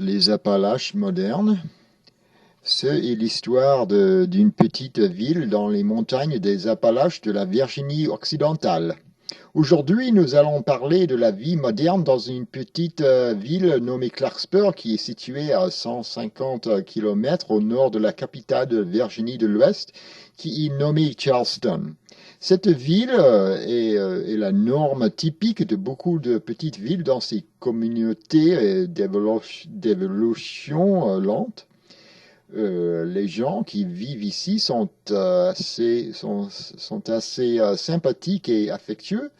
Les Appalaches modernes, c'est l'histoire d'une petite ville dans les montagnes des Appalaches de la Virginie occidentale. Aujourd'hui, nous allons parler de la vie moderne dans une petite ville nommée Clarksburg qui est située à 150 kilomètres au nord de la capitale de Virginie de l'Ouest, qui est nommée Charleston. Cette ville est la norme typique de beaucoup de petites villes dans ces communautés d'évolution lente. Les gens qui vivent ici sont assez sympathiques et affectueux.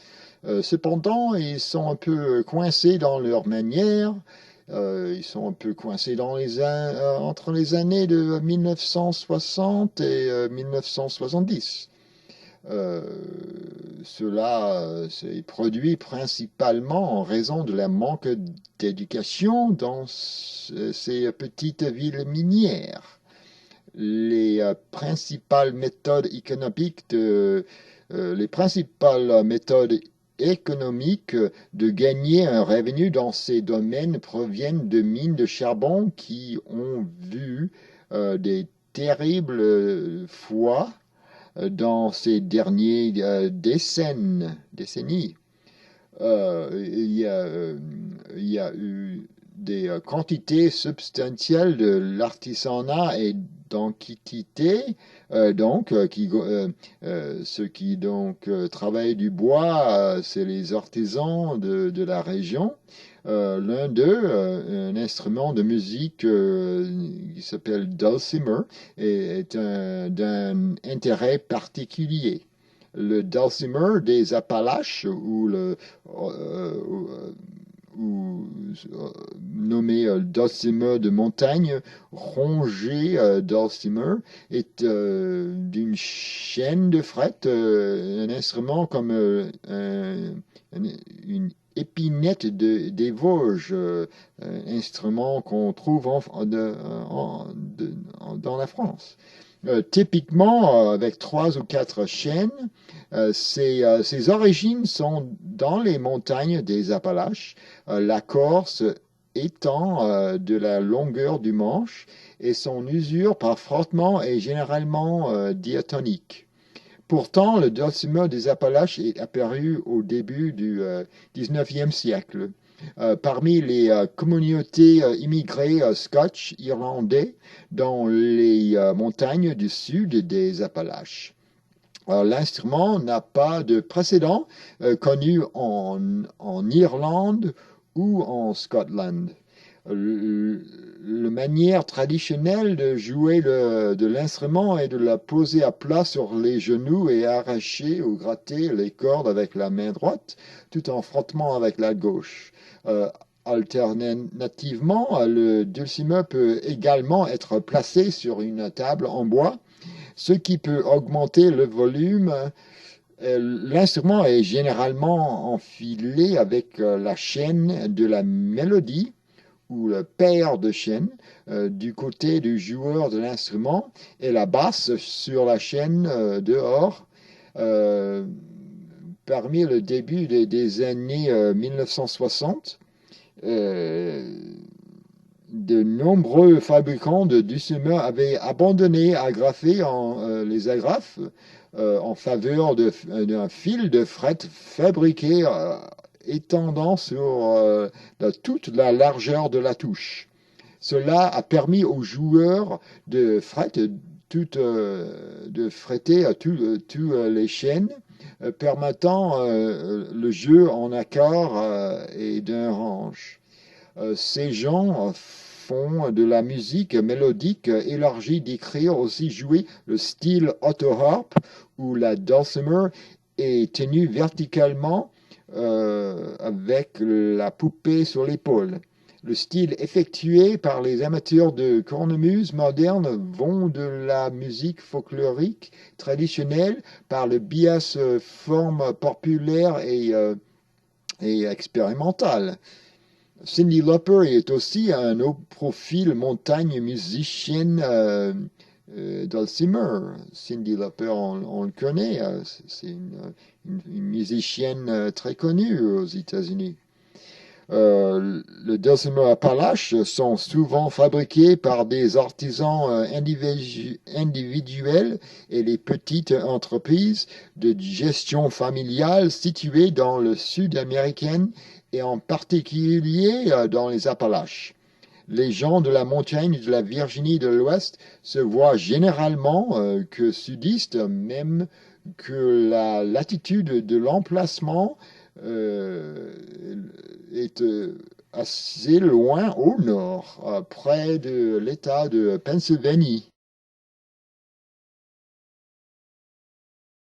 Cependant, ils sont un peu coincés dans leur manière. Ils sont un peu coincés entre les années de 1960 et 1970. Euh, Cela s'est produit principalement en raison de la manque d'éducation dans ces petites villes minières. Les principales méthodes économiques de gagner un revenu dans ces domaines proviennent de mines de charbon qui ont vu des terribles fois dans ces dernières décennies. Il y a eu des quantités substantielles de l'artisanat et d'antiquités, ceux qui travaillent du bois, c'est les artisans de la région. L'un d'eux, un instrument de musique qui s'appelle dulcimer, est d'un intérêt particulier. Le dulcimer des Appalaches, ou nommé dulcimer de montagne, rongé dulcimer, est d'une chaîne de fret, un instrument comme une épinette des Vosges, un instrument qu'on trouve dans la France. Typiquement, avec 3 ou 4 chaînes, ses origines sont dans les montagnes des Appalaches, la Corse étant de la longueur du manche et son usure par frottement est généralement diatonique. Pourtant, le dulcimer des Appalaches est apparu au début du XIXe siècle. Parmi les communautés immigrées scotch-irlandais dans les montagnes du sud des Appalaches. L'instrument n'a pas de précédent connu en Irlande ou en Scotland. La manière traditionnelle de jouer de l'instrument est de la poser à plat sur les genoux et arracher ou gratter les cordes avec la main droite, tout en frottement avec la gauche. Alternativement, le dulcimer peut également être placé sur une table en bois, ce qui peut augmenter le volume. L'instrument est généralement enfilé avec la chaîne de la mélodie ou le paire de chaînes du côté du joueur de l'instrument et la basse sur la chaîne dehors. Euh, Parmi le début des années 1960, de nombreux fabricants de dulcimer avaient abandonné les agrafes en faveur d'un fil de fret fabriqué étendant sur toute la largeur de la touche. Cela a permis aux joueurs de fretter toutes les chaînes, permettant le jeu en accord et d'un range. Ces gens font de la musique mélodique élargie d'écrire aussi jouer le style autoharp où la dulcimer est tenue verticalement avec la poupée sur l'épaule. Le style effectué par les amateurs de cornemuse moderne vont de la musique folklorique traditionnelle par le biais formes populaires et expérimentales. Cyndi Lauper est aussi un haut profil montagne musicienne dulcimer. Cyndi Lauper, on le connaît, c'est une musicienne très connue aux États-Unis. Le Dulcimer Appalaches sont souvent fabriqués par des artisans individuels et les petites entreprises de gestion familiale situées dans le sud américain et en particulier dans les Appalaches. Les gens de la montagne de la Virginie de l'Ouest se voient généralement que sudistes, même que la latitude de l'emplacement euh, est assez loin au nord, près de l'État de Pennsylvanie.